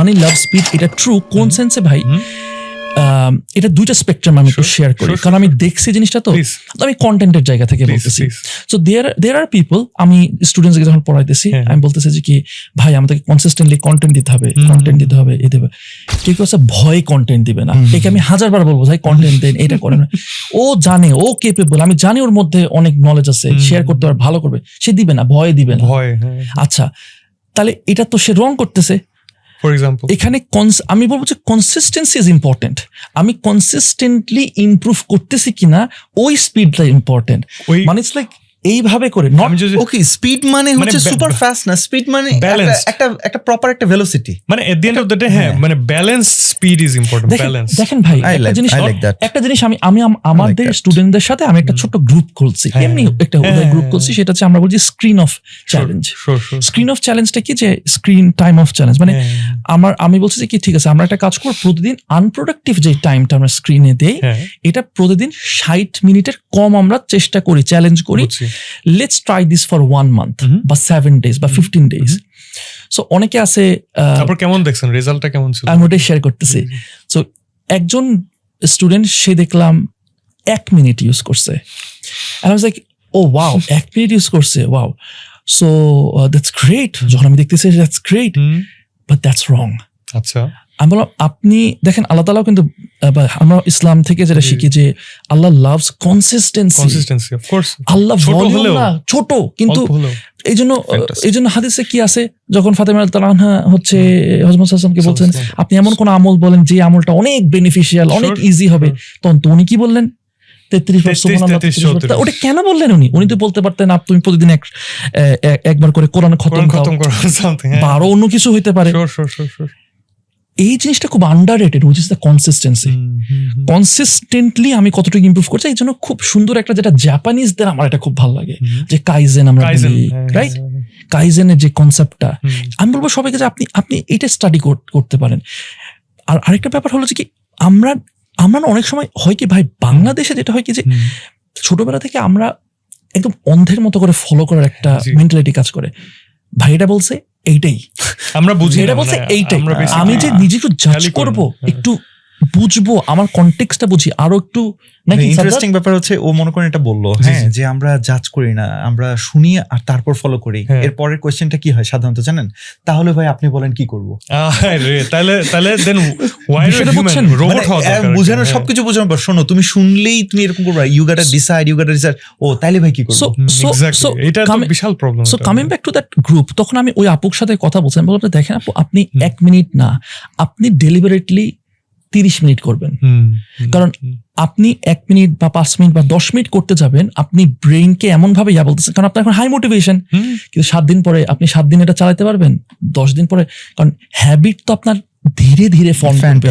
মানি লাভ speed, এটা true কোন সেন্সে ভাই? এটা দুইটা স্পেকট্রাম আমি একটু শেয়ার করি, কারণ আমি দেখছি জিনিসটা, তো আমি কন্টেন্টের জায়গা থেকে বলতেছি। সো দেয়ার আর পিপল, আমি স্টুডেন্টসকে যখন পড়াইতেছি আমি বলতেছি যে কি ভাই আমাদেরকে কনসিস্টেন্টলি কন্টেন্ট দিতে হবে, এ দেবে। কেউ কেউ ভয় কন্টেন্ট দিবে না, একে আমি 1000বার বলবো ভাই কন্টেন্ট দেন, এটা করেন। ও জানে, ও কেপেবল, আমি জানি ওর মধ্যে অনেক নলেজ আছে, শেয়ার করতে পারে, ভালো করবে, সে দিবে না, ভয় দিবে না। আচ্ছা, তাহলে এটা তো সে রং করতেছে। ফর এক্সাম্পল এখানে আমি বলবো যে কনসিস্টেন্সি ইজ ইম্পর্টেন্ট। আমি কনসিস্টেন্টলি ইমপ্রুভ করতেছি কিনা, ওই স্পিডটা ইম্পর্টেন্ট। মানে ইটস লাইক এইভাবে করে ওকে, স্পিড মানে হচ্ছে সুপার ফাস্ট না, স্পিড মানে একটা প্রপার একটা ভেলোসিটি, মানে at the end of the day মানে balanced speed is important. Balance দেখেন ভাই, একটা জিনিস আমি আমাদের স্টুডেন্টদের সাথে আমি একটা ছোট গ্রুপ খুলছি, এমনি একটা গ্রুপ খুলছি, সেটা হচ্ছে আমরা বলছি screen off challenge. Screen off চ্যালেঞ্জটা কি, যে স্ক্রিন টাইম অফ চ্যালেঞ্জ, মানে আমি বলছি যে কি ঠিক আছে, আমরা একটা কাজ করব, প্রতিদিন আনপ্রোডাক্টিভ যে টাইমটা আমরা স্ক্রিনে দেই, এটা প্রতিদিন 60 মিনিটের কম আমরা চেষ্টা করি, চ্যালেঞ্জ করি। Let's try this for 1 month বা 7 days বা 15 days. সো অনেকে আছে, তারপর কেমন দেখছেন, রেজাল্টটা কেমন ছিল, আমি ওটাই শেয়ার করতেছি। সো একজন স্টুডেন্ট, সে দেখলাম 1 মিনিট ইউজ করছে, and I was like, oh wow, 1 minute use করছে, wow, so that's great. যখন আমি দেখতেছি that's great, but that's wrong. আচ্ছা, আমি বললাম আপনি দেখেন, আল্লাহ তাআলা কিন্তু, আমরা ইসলাম থেকে যেটা শিখি যে Allah loves consistency, of course. Allah volume না, ছোট কিন্তু, এই জন্য হাদিসে কি আছে, যখন ফাতেমা রাদিয়াল্লাহু আনহা হচ্ছে হযরত মুহাম্মদ সাল্লাল্লাহু আলাইহি ওয়াসাল্লামকে বলছেন আপনি এমন কোন আমল বলেন যে আমলটা অনেক বেনিফিশিয়াল, অনেক ইজি হবে, তখন তো উনি কি বললেন 33 ওটা কেন বললেন? উনি তো বলতে পারতেন তুমি প্রতিদিন একবার করে কোরআন খতম করো, বা আরো অন্য কিছু হইতে পারে। এই জিনিসটা খুব underrated, which is the consistency. Consistently আমি কতটুকু ইমপ্রুভ করছি, এই জন্য খুব সুন্দর একটা, যেটা জাপানিজদের আমার এটা খুব ভালো লাগে, যে কাইজেন আমরা বলি, রাইট? কাইজেনের যে কনসেপ্টটা, আমি বলবো সবাইকে যে আপনি এটা স্টাডি করতে পারেন। আর আরেকটা ব্যাপার হলো যে কি, আমরা অনেক সময় হয় কি ভাই, বাংলাদেশে যেটা হয় কি, যে ছোটবেলা থেকে আমরা একদম অন্ধের মতো করে ফলো করার একটা মেন্টালিটি কাজ করে। ভাই এটা বলছে এইটাই, আমরা বুঝি, এটা বলছে এইটাই, আমি যে নিজেকে জাজ করব, একটু বুঝবো, আমার কনটেক্সটটা বুঝি আরো একটু। ইন্টারেস্টিং ব্যাপার হচ্ছে, ও মনে করেন এটা বললো, হ্যাঁ, যে আমরা জাজ করি না, আমরা শুনি আর তারপর ফলো করি। এর পরের কোয়েশ্চেনটা কি হয় সাধারণত জানেন? তাহলে ভাই আপনি বলেন কি করবো? তাহলে দেন হোয়াই হিউম্যান রোবট হওয়া দরকার, বুঝানো সবকিছু বোঝানোর পর, শোনো তুমি শুনলেই তুমি এরকম করবে, ইউ গট টু ডিসাইড, ও তাইলে ভাই কি করবো? এটা তো বিশাল problem. So coming back to that group, তখন আমি ওই আপুর সাথে কথা বলছিলাম, বললাম দেখেন আপু, আপনি 1 মিনিট না, আপনি ডেলিবারেটলি 30 মিনিট করবেন, কারণ আপনি 1 মিনিট বা 5 মিনিট বা 10 মিনিট করতে যাবেন, আপনি ব্রেইনকে এমন ভাবে বলতেছেন, কারণ আপনার এখন হাই মোটিভেশন, কিন্তু 7 দিন পরে আপনি 7 দিন এটা চালাতে পারবেন, 10 দিন পরে, কারণ হ্যাবিট তো আপনার ধীরে ধীরে ফর্ম করবে।